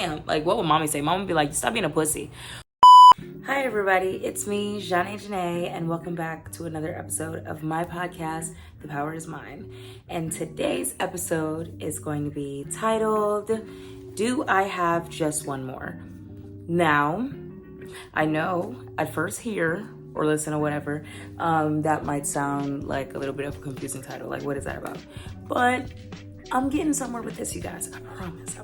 damn, like, what would mommy say? Mom would be like, stop being a pussy. Hi, everybody. It's me, Zhanae, and welcome back to another episode of my podcast, The Power Is Mine. And today's episode is going to be titled, Do I Have Just One More? Now, I know at first hear or listen or whatever, that might sound like a little bit of a confusing title. Like, what is that about? But I'm getting somewhere with this, you guys. I promise.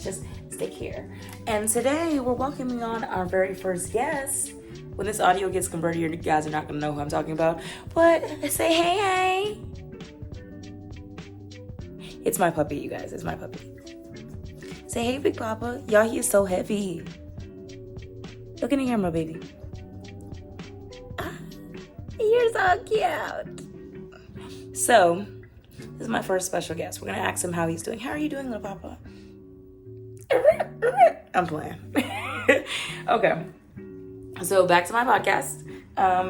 Just stay here. And today we're welcoming on our very first guest. When this audio gets converted, you guys are not going to know who I'm talking about. But say hey. It's my puppy, you guys. It's my puppy. Say hey, Big Papa. Y'all, he is so heavy. Look in the camera, baby. You're so cute. So, this is my first special guest. We're going to ask him how he's doing. How are you doing, little Papa? I'm playing. Okay. So, back to my podcast.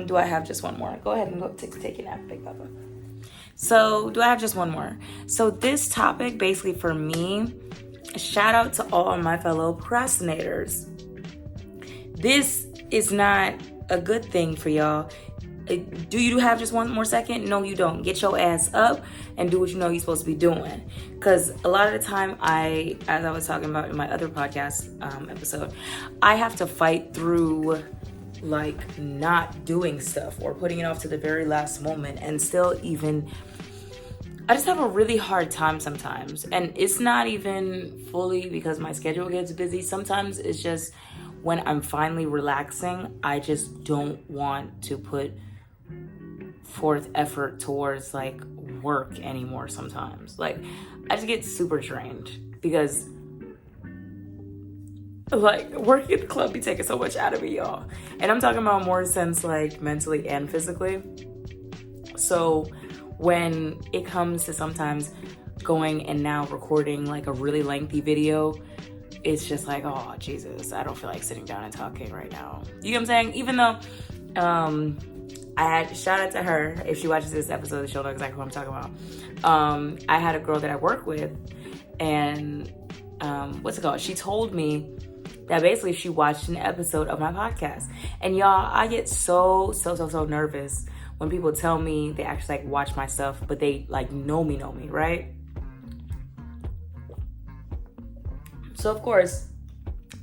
Do I have just one more? Go ahead and go take a nap, Big Papa. So, do I have just one more? So, this topic, basically for me, shout out to all my fellow procrastinators. This is not a good thing for y'all. Do you have just one more second? No, you don't. Get your ass up and do what you know you're supposed to be doing. Because a lot of the time, as I was talking about in my other podcast episode, I have to fight through like not doing stuff or putting it off to the very last moment and still even, I just have a really hard time sometimes. And it's not even fully because my schedule gets busy. Sometimes it's just when I'm finally relaxing, I just don't want to put forth effort towards like work anymore sometimes. Like I just get super drained because like working at the club be taking so much out of me, y'all. And I'm talking about more sense like mentally and physically. So when it comes to sometimes going and now recording like a really lengthy video, it's just like, oh Jesus, I don't feel like sitting down and talking right now. You know what I'm saying? Even though I had, shout out to her, if she watches this episode, she'll know exactly what I'm talking about. I had a girl that I work with, and what's it called? She told me that basically she watched an episode of my podcast. And y'all, I get so nervous when people tell me they actually like watch my stuff, but they like know me, right? So of course,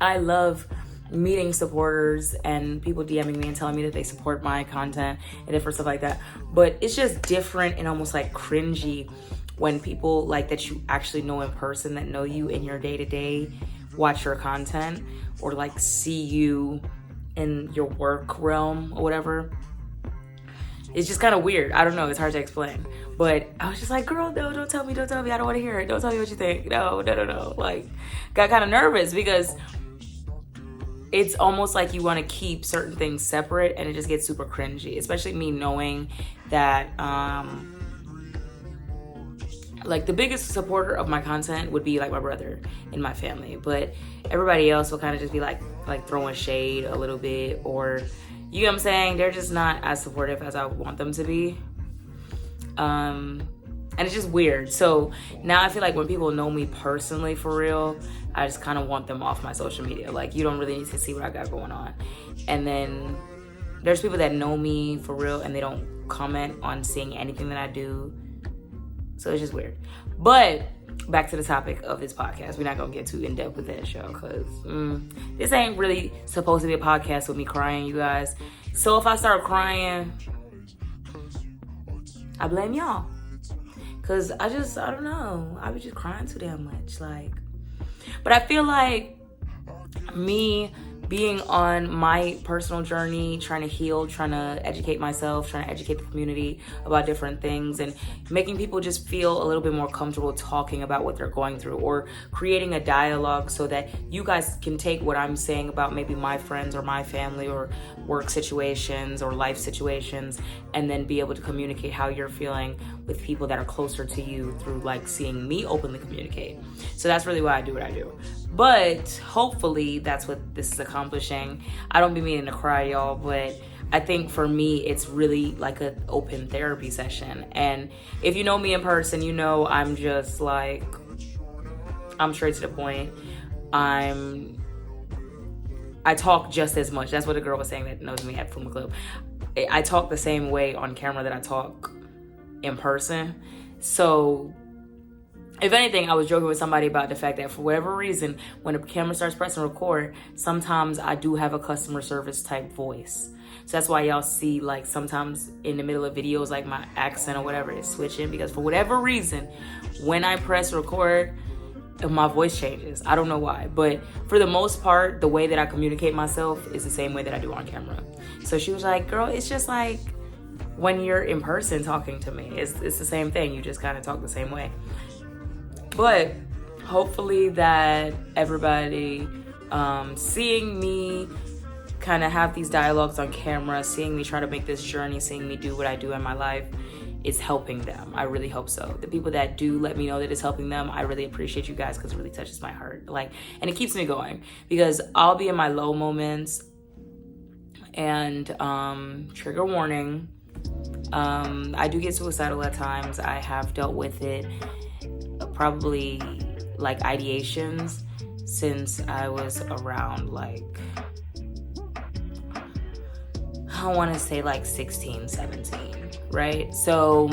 I love meeting supporters and people DMing me and telling me that they support my content and different stuff like that. But it's just different and almost like cringy when people like that you actually know in person, that know you in your day-to-day, watch your content or like see you in your work realm or whatever. It's just kind of weird. I don't know. It's hard to explain. But I was just like, girl, no, don't tell me. I don't want to hear it. Don't tell me what you think. No. Like, got kind of nervous because it's almost like you want to keep certain things separate and it just gets super cringy. Especially me knowing that, like the biggest supporter of my content would be like my brother in my family. But everybody else will kind of just be like throwing shade a little bit, or you know what I'm saying? They're just not as supportive as I want them to be. And it's just weird. So now I feel like when people know me personally for real, I just kind of want them off my social media. Like, you don't really need to see what I got going on. And then there's people that know me for real and they don't comment on seeing anything that I do. So it's just weird. But back to the topic of this podcast. We're not going to get too in-depth with that show because this ain't really supposed to be a podcast with me crying, you guys. So if I start crying, I blame y'all. Because I don't know. I be just crying too damn much. Like, but I feel like me being on my personal journey, trying to heal, trying to educate myself, trying to educate the community about different things, and making people just feel a little bit more comfortable talking about what they're going through, or creating a dialogue so that you guys can take what I'm saying about maybe my friends or my family or work situations or life situations, and then be able to communicate how you're feeling with people that are closer to you through like seeing me openly communicate. So that's really why I do what I do. But hopefully that's what this is accomplishing. I don't be meaning to cry, y'all, but I think for me, it's really like an open therapy session. And if you know me in person, you know I'm just like, I'm straight to the point. I talk just as much. That's what a girl was saying that knows me at Fuma Club. I talk the same way on camera that I talk in person. So if anything, I was joking with somebody about the fact that for whatever reason, when the camera starts pressing record, sometimes I do have a customer service type voice. So that's why y'all see, like, sometimes in the middle of videos, like, my accent or whatever is switching, because for whatever reason, when I press record, my voice changes. I don't know why, but for the most part, the way that I communicate myself is the same way that I do on camera. So she was like, girl, it's just like when you're in person talking to me, it's the same thing. You just kind of talk the same way. But hopefully that everybody seeing me kind of have these dialogues on camera, seeing me try to make this journey, seeing me do what I do in my life is helping them. I really hope so. The people that do let me know that it's helping them, I really appreciate you guys, because it really touches my heart. Like, and it keeps me going, because I'll be in my low moments, and trigger warning, I do get suicidal at times. I have dealt with it, probably like ideations, since I was around, like, I want to say like 16, 17, right? So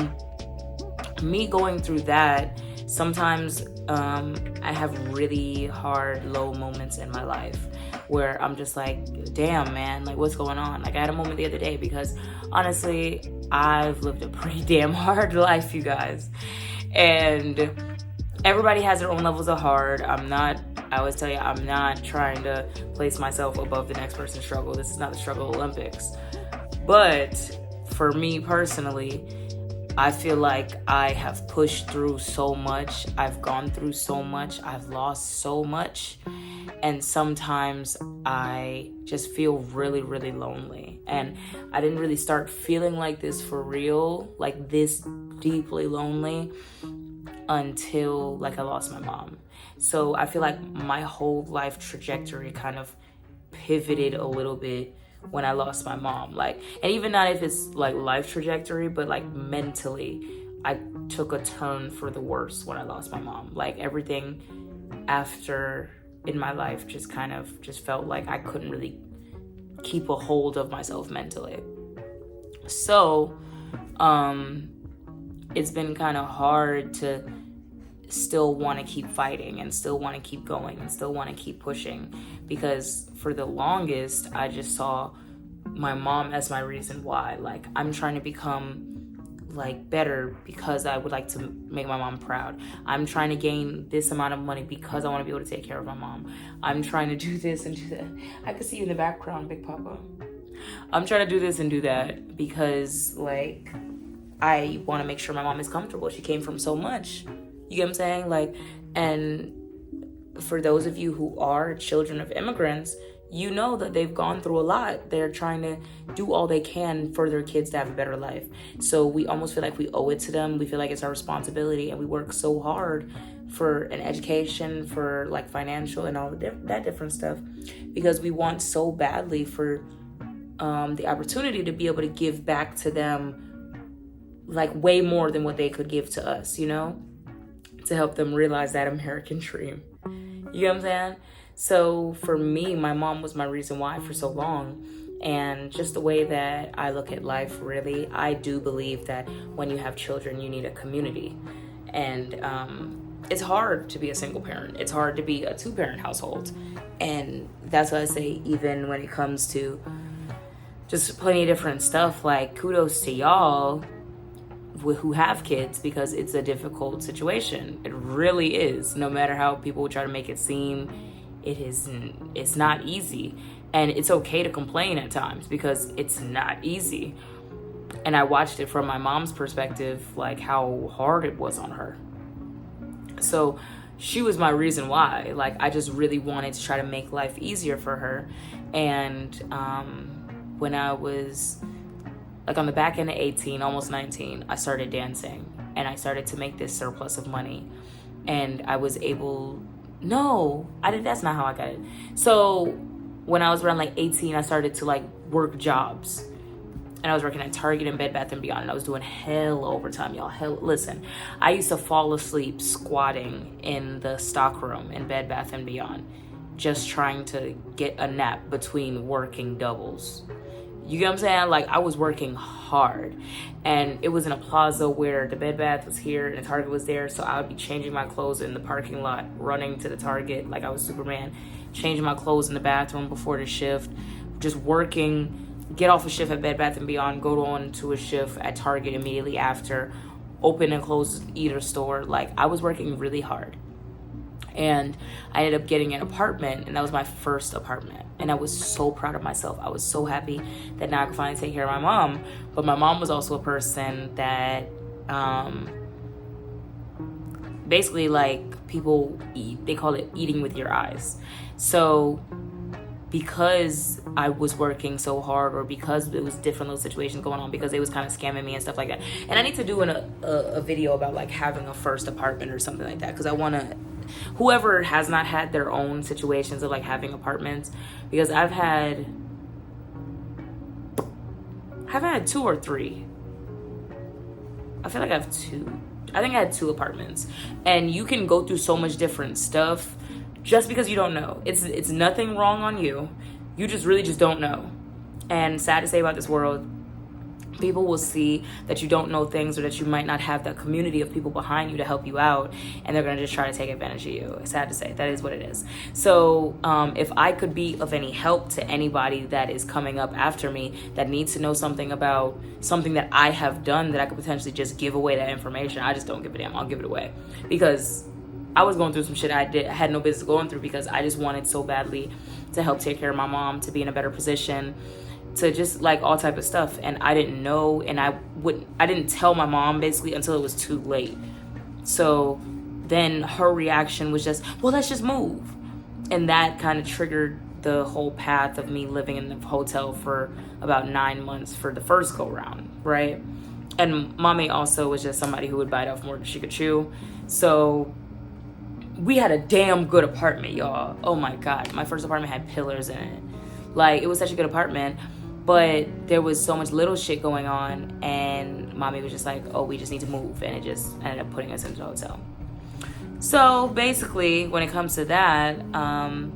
me going through that, sometimes I have really hard low moments in my life where I'm just like, damn, man, like, what's going on? Like, I had a moment the other day, because honestly, I've lived a pretty damn hard life, you guys. And everybody has their own levels of hard. I always tell you, I'm not trying to place myself above the next person's struggle. This is not the struggle Olympics. But for me personally, I feel like I have pushed through so much. I've gone through so much. I've lost so much. And sometimes I just feel really, really lonely. And I didn't really start feeling like this for real, like this deeply lonely, until like I lost my mom. So I feel like my whole life trajectory kind of pivoted a little bit when I lost my mom. Like, and even not if it's like life trajectory, but like mentally, I took a turn for the worse when I lost my mom. Like, everything after in my life just kind of just felt like I couldn't really keep a hold of myself mentally. So it's been kind of hard to still want to keep fighting and still want to keep going and still want to keep pushing, because for the longest I just saw my mom as my reason why. Like, I'm trying to become like better because I would like to make my mom proud. I'm trying to gain this amount of money because I want to be able to take care of my mom. I'm trying to do this and do that. I can see you in the background, Big Papa. I'm trying to do this and do that because, like, I want to make sure my mom is comfortable. She came from so much. You get what I'm saying? Like, and for those of you who are children of immigrants, you know that they've gone through a lot. They're trying to do all they can for their kids to have a better life. So we almost feel like we owe it to them. We feel like it's our responsibility, and we work so hard for an education, for like financial and all that different stuff, because we want so badly for the opportunity to be able to give back to them, like way more than what they could give to us, you know, to help them realize that American dream. You know what I'm saying? So for me, my mom was my reason why for so long. And just the way that I look at life, really, I do believe that when you have children, you need a community. And it's hard to be a single parent. It's hard to be a two-parent household. And that's why I say, even when it comes to just plenty of different stuff, like, kudos to y'all who have kids, because it's a difficult situation. It really is. No matter how people try to make it seem, it's not easy. And it's okay to complain at times, because it's not easy. And I watched it from my mom's perspective, like how hard it was on her. So she was my reason why. Like, I just really wanted to try to make life easier for her. And when I was like on the back end of 18, almost 19, I started dancing, and I started to make this surplus of money. And I was able, that's not how I got it. So when I was around like 18, I started to like work jobs. And I was working at Target and Bed Bath & Beyond, and I was doing hell overtime, y'all. Listen, I used to fall asleep squatting in the stock room in Bed Bath & Beyond. just trying to get a nap between working doubles. You get what I'm saying? Like, I was working hard, and it was in a plaza where the Bed Bath was here and the Target was there. So I would be changing my clothes in the parking lot, running to the Target like I was Superman, changing my clothes in the bathroom before the shift, just working, get off a shift at Bed Bath & Beyond, go on to a shift at Target immediately after, open and close either store. Like, I was working really hard. And I ended up getting an apartment, and that was my first apartment. And I was so proud of myself. I was so happy that now I could finally take care of my mom. But my mom was also a person that basically, like, people eat. They call it eating with your eyes. So because I was working so hard, or because it was different little situations going on, because they was kind of scamming me and stuff like that. And I need to do a video about, like, having a first apartment or something like that, because I want to, whoever has not had their own situations of, like, having apartments, because I've had 2 or 3. I feel like I have 2. I think I had 2 apartments, and you can go through so much different stuff just because you don't know. It's nothing wrong on you. You just really just don't know. And sad to say about this world, people will see that you don't know things, or that you might not have that community of people behind you to help you out, and they're going to just try to take advantage of you. It's sad to say, that is what it is. So if I could be of any help to anybody that is coming up after me that needs to know something about something that I have done, that I could potentially just give away that information, I just don't give a damn. I'll give it away, because I was going through some shit I had no business going through, because I just wanted so badly to help take care of my mom, to be in a better position, to just, like, all type of stuff. And I didn't know, and I didn't tell my mom basically until it was too late. So then her reaction was just, well, let's just move. And that kind of triggered the whole path of me living in the hotel for about 9 months for the first go round, right? And mommy also was just somebody who would bite off more than she could chew. So we had a damn good apartment, y'all. Oh my God. My first apartment had pillars in it. Like, it was such a good apartment. But there was so much little shit going on, and mommy was just like, oh, we just need to move. And it just ended up putting us into the hotel. So basically, when it comes to that, I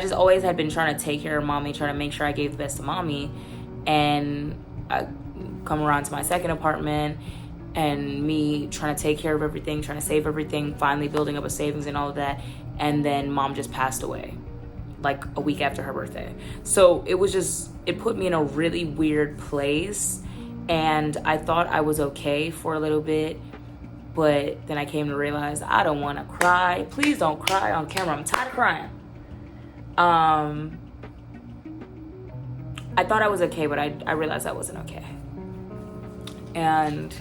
just always had been trying to take care of mommy, trying to make sure I gave the best to mommy. And I come around to my second apartment, and me trying to take care of everything, trying to save everything, finally building up a savings and all of that. And then mom just passed away, like a week after her birthday. So it put me in a really weird place, and I thought I was okay for a little bit, but then I came to realize I don't want to cry. Please don't cry on camera. I'm tired of crying. I thought I was okay, but I realized I wasn't okay. And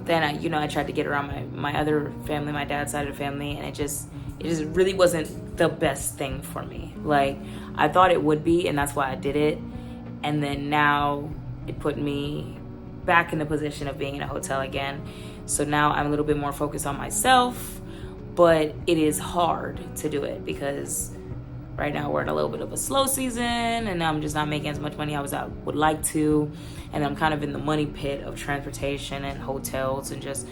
then I tried to get around my other family, my dad's side of the family, and it just really wasn't the best thing for me. Like, I thought it would be, and that's why I did it. And then now it put me back in the position of being in a hotel again. So now I'm a little bit more focused on myself, but it is hard to do it because right now we're in a little bit of a slow season, and I'm just not making as much money as I would like to. And I'm kind of in the money pit of transportation and hotels and just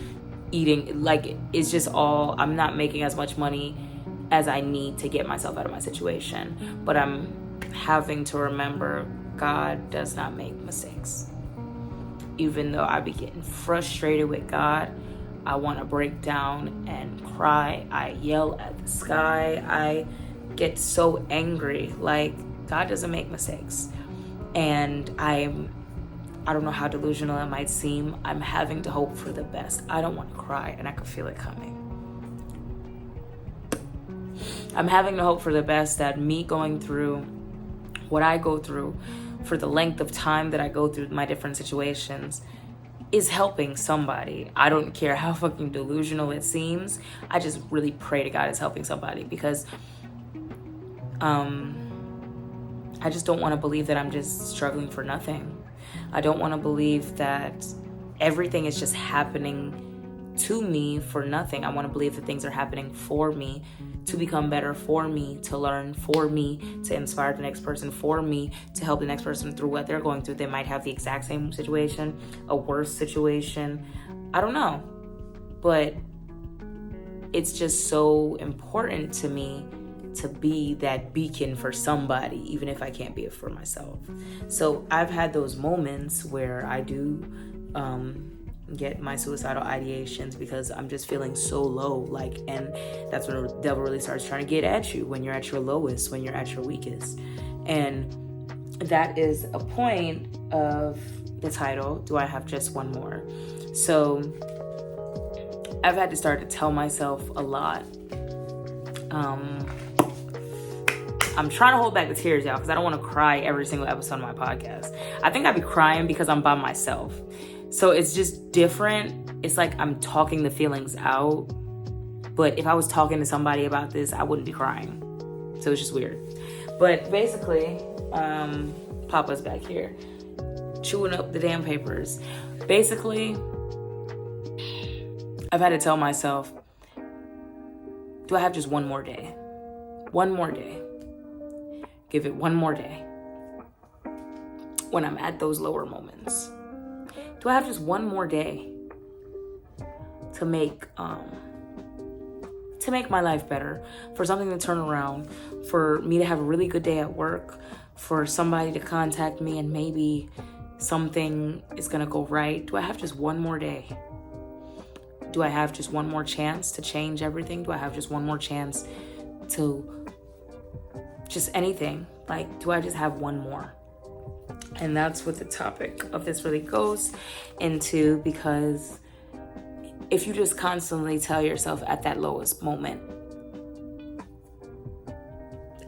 eating. Like, it's just all, I'm not making as much money as I need to get myself out of my situation. But I'm having to remember God does not make mistakes. Even though I be getting frustrated with God, I want to break down and cry. I yell at the sky. I get so angry. Like, God doesn't make mistakes. And I don't know how delusional it might seem. I'm having to hope for the best. I don't want to cry, and I can feel it coming. I'm having to hope for the best, that me going through what I go through for the length of time that I go through my different situations is helping somebody. I don't care how fucking delusional it seems. I just really pray to God it's helping somebody, because I just don't want to believe that I'm just struggling for nothing. I don't want to believe that everything is just happening to me for nothing. I want to believe that things are happening for me, to become better, for me to learn, for me to inspire the next person, for me to help the next person through what they're going through. They might have the exact same situation, a worse situation. I don't know. But it's just so important to me to be that beacon for somebody, even if I can't be it for myself. So I've had those moments where I do get my suicidal ideations because I'm just feeling so low, like, and that's when the devil really starts trying to get at you, when you're at your lowest, when you're at your weakest. And that is a point of the title, Do I Have Just One More? So I've had to start to tell myself a lot. I'm trying to hold back the tears, y'all, because I don't want to cry every single episode of my podcast. I think I'd be crying because I'm by myself. So it's just different. It's like I'm talking the feelings out. But if I was talking to somebody about this, I wouldn't be crying. So it's just weird. But basically, Papa's back here chewing up the damn papers. Basically, I've had to tell myself, do I have just one more day? One more day. Give it one more day. When I'm at those lower moments, do I have just one more day to make my life better, for something to turn around, for me to have a really good day at work, for somebody to contact me and maybe something is gonna go right? Do I have just one more day? Do I have just one more chance to change everything? Do I have just one more chance to just anything? Like, do I just have one more? And that's what the topic of this really goes into, because if you just constantly tell yourself at that lowest moment,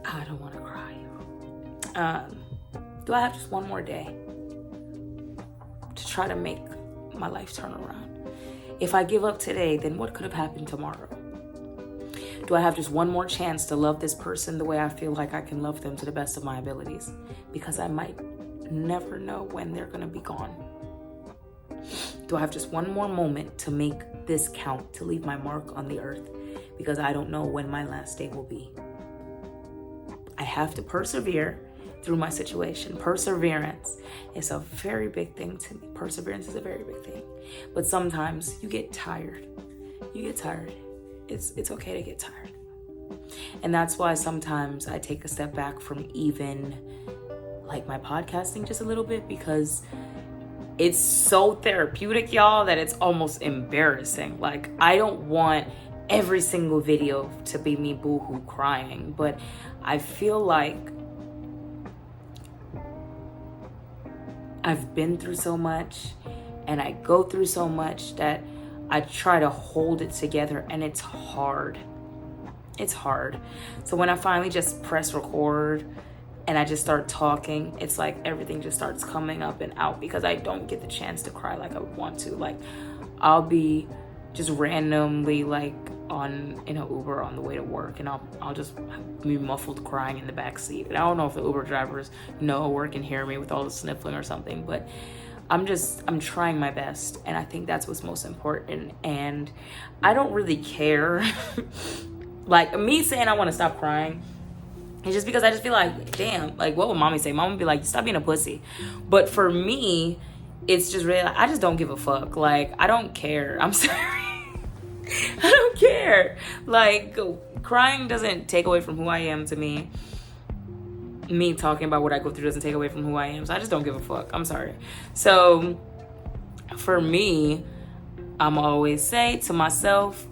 I don't want to cry. Do I have just one more day to try to make my life turn around? If I give up today, then what could have happened tomorrow? Do I have just one more chance to love this person the way I feel like I can love them to the best of my abilities? Because I might never know when they're going to be gone. Do I have just one more moment to make this count, to leave my mark on the earth? Because I don't know when my last day will be. I have to persevere through my situation. Perseverance is a very big thing to me. Perseverance is a very big thing. But sometimes you get tired. You get tired. It's okay to get tired. And that's why sometimes I take a step back from even like my podcasting just a little bit, because it's so therapeutic, y'all, that it's almost embarrassing. Like, I don't want every single video to be me boohoo crying, but I feel like I've been through so much and I go through so much that I try to hold it together, and it's hard. It's hard. So when I finally just press record and I just start talking, it's like everything just starts coming up and out, because I don't get the chance to cry like I would want to. Like, I'll be just randomly like in an Uber on the way to work, and I'll just be muffled crying in the back seat. And I don't know if the Uber drivers know or can hear me with all the sniffling or something, but I'm trying my best, and I think that's what's most important. And I don't really care. Like, me saying I want to stop crying, it's just because I just feel like, damn, like, what would mommy say? Mom would be like, stop being a pussy. But for me, it's just really, like, I just don't give a fuck. Like, I don't care. I'm sorry. I don't care. Like, crying doesn't take away from who I am to me. Me talking about what I go through doesn't take away from who I am. So I just don't give a fuck. I'm sorry. So for me, I'm always say to myself,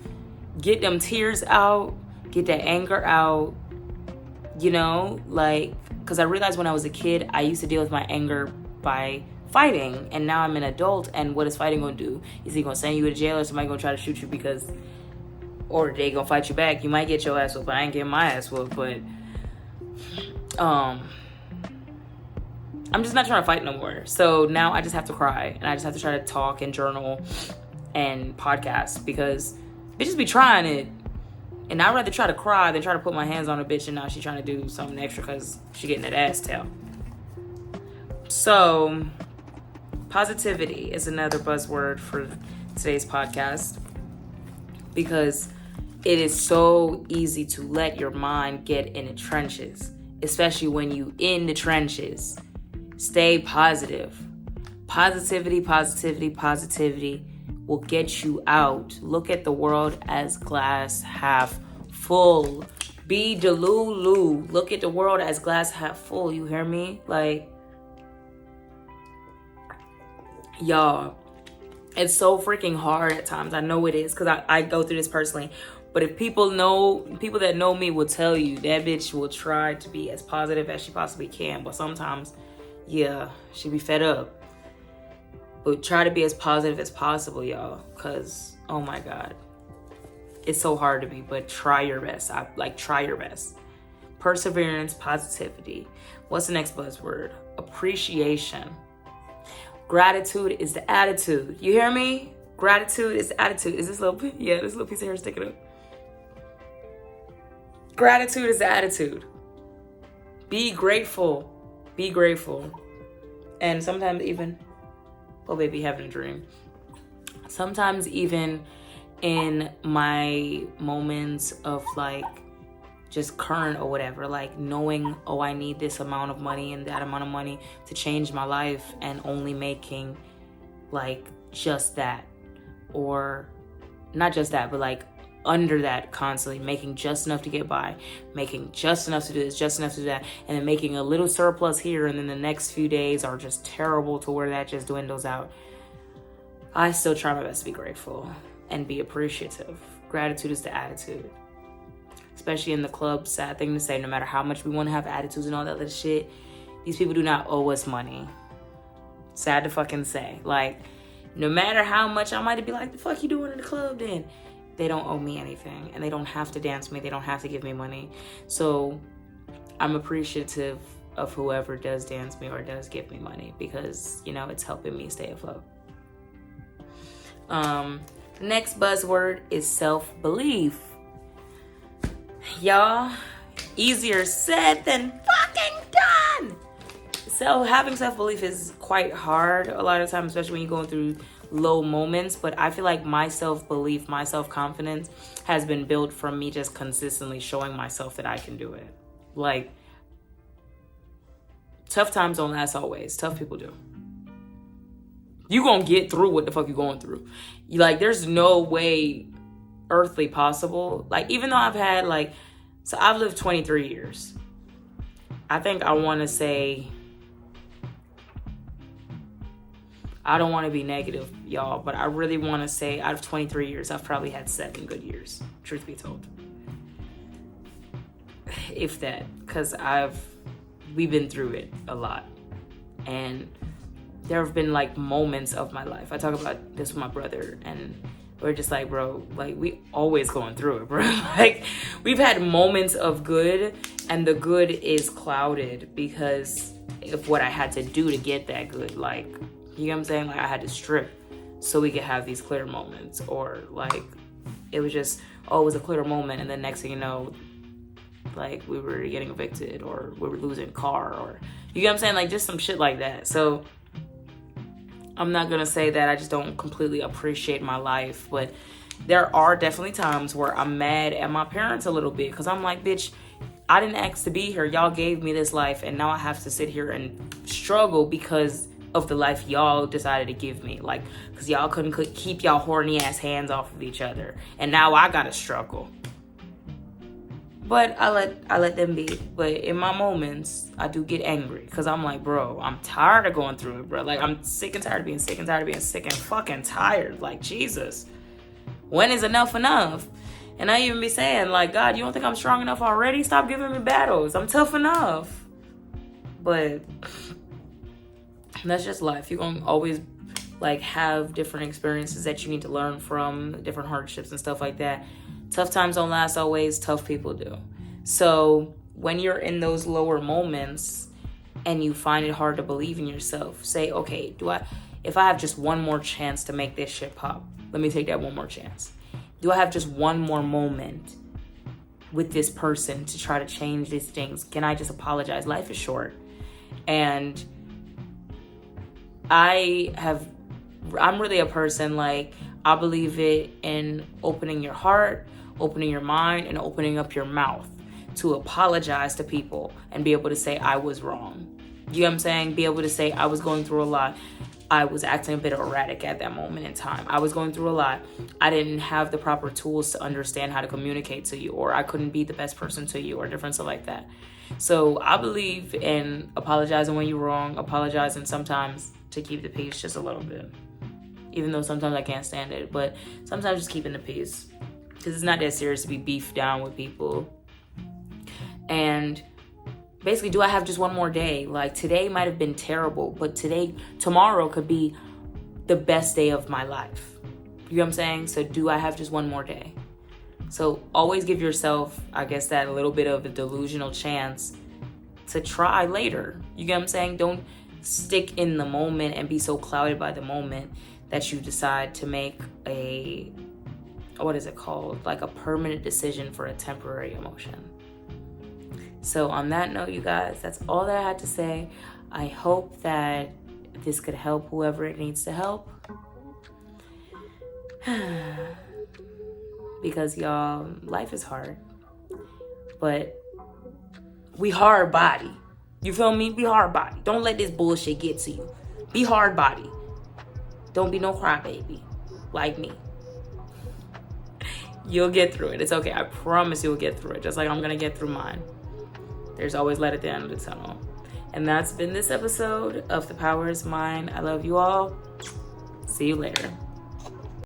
get them tears out, get that anger out, you know, like, because I realized when I was a kid, I used to deal with my anger by fighting, and now I'm an adult, and what is fighting gonna do? Is he gonna send you to jail, or somebody gonna try to shoot you because, or they gonna fight you back? You might get your ass whooped, but I ain't getting my ass whooped. But I'm just not trying to fight no more. So now I just have to cry, and I just have to try to talk and journal and podcast, because bitches be trying it, and I'd rather try to cry than try to put my hands on a bitch and now she's trying to do something extra because she getting that ass tail. So positivity is another buzzword for today's podcast, because it is so easy to let your mind get in the trenches, especially when you in the trenches. Stay positive. Positivity, positivity, positivity will get you out. Look at the world as glass half full. Be Delulu. Look at the world as glass half full. You hear me? Like, y'all, it's so freaking hard at times. I know it is, because I go through this personally. But if people that know me will tell you that bitch will try to be as positive as she possibly can. But sometimes, yeah, she be fed up. But try to be as positive as possible, y'all. Because, oh my God, it's so hard to be. But try your best. Try your best. Perseverance, positivity. What's the next buzzword? Appreciation. Gratitude is the attitude. You hear me? Gratitude is the attitude. Is this little piece of hair sticking up? Gratitude is the attitude. Be grateful. Be grateful. And sometimes even, oh baby, having a dream. Sometimes even in my moments of like just current or whatever, like knowing, oh, I need this amount of money and that amount of money to change my life, and only making like just that, or not just that, but like under that, constantly making just enough to get by, making just enough to do this, just enough to do that, and then making a little surplus here, and then the next few days are just terrible to where that just dwindles out. I still try my best to be grateful and be appreciative. Gratitude is the attitude. Especially in the club, sad thing to say, no matter how much we want to have attitudes and all that other shit, these people do not owe us money. Sad to fucking say. Like, no matter how much I might be like, the fuck you doing in the club then? They don't owe me anything, and they don't have to dance with me. They don't have to give me money. So I'm appreciative of whoever does dance me or does give me money, because, you know, it's helping me stay afloat. Next buzzword is self-belief. Y'all, easier said than fucking done. So having self-belief is quite hard a lot of times, especially when you're going through low moments. But I feel like my self-belief, my self-confidence has been built from me just consistently showing myself that I can do it. Like, tough times don't last always. Tough people do. You gonna get through what the fuck you going through. There's no way earthly possible. Like, even though I've had so I've lived 23 years. I think I want to say, I don't want to be negative, y'all, but I really want to say out of 23 years, I've probably had 7 good years, truth be told. If that, because we've been through it a lot. And there have been moments of my life. I talk about this with my brother, and we're just like, bro, we always going through it, bro. We've had moments of good, and the good is clouded because of what I had to do to get that good. You know what I'm saying? I had to strip so we could have these clear moments. Or it was just, it was a clear moment, and then next thing you know, we were getting evicted, or we were losing a car, or you know what I'm saying? Just some shit like that. So I'm not gonna say that I just don't completely appreciate my life, but there are definitely times where I'm mad at my parents a little bit, because I'm like, bitch, I didn't ask to be here. Y'all gave me this life, and now I have to sit here and struggle because of the life y'all decided to give me. Because y'all couldn't keep y'all horny ass hands off of each other, and now I gotta struggle. But I let them be. But in my moments, I do get angry, because I'm like, bro, I'm tired of going through it, bro. I'm sick and tired of being sick and tired of being sick and fucking tired. Jesus, when is enough enough? And I even be saying, God, you don't think I'm strong enough already? Stop giving me battles. I'm tough enough. But that's just life. You're gonna always have different experiences that you need to learn from, different hardships and stuff like that. Tough times don't last always. Tough people do. So when you're in those lower moments and you find it hard to believe in yourself, say, okay, if I have just one more chance to make this shit pop, let me take that one more chance. Do I have just one more moment with this person to try to change these things? Can I just apologize? Life is short. And I'm really a person, I believe it in opening your heart, opening your mind, and opening up your mouth to apologize to people and be able to say I was wrong. You know what I'm saying? Be able to say I was going through a lot. I was acting a bit erratic at that moment in time. I was going through a lot. I didn't have the proper tools to understand how to communicate to you, or I couldn't be the best person to you, or different stuff like that. So I believe in apologizing when you're wrong, apologizing sometimes to keep the peace just a little bit. Even though sometimes I can't stand it, but sometimes just keeping the peace. Because it's not that serious to be beefed down with people. And basically, do I have just one more day? Like, today might have been terrible, but tomorrow could be the best day of my life. You know what I'm saying? So do I have just one more day? So always give yourself, I guess, that little bit of a delusional chance to try later. You get what I'm saying? Don't stick in the moment and be so clouded by the moment that you decide to make a, what is it called? Like a permanent decision for a temporary emotion. So on that note, you guys, that's all that I had to say. I hope that this could help whoever it needs to help. Because y'all, life is hard. But we hard body. You feel me? Be hard body. Don't let this bullshit get to you. Be hard body. Don't be no crybaby like me. You'll get through it. It's okay. I promise you'll get through it. Just like I'm going to get through mine. There's always light at the end of the tunnel. And that's been this episode of The Power Is Mine. I love you all. See you later.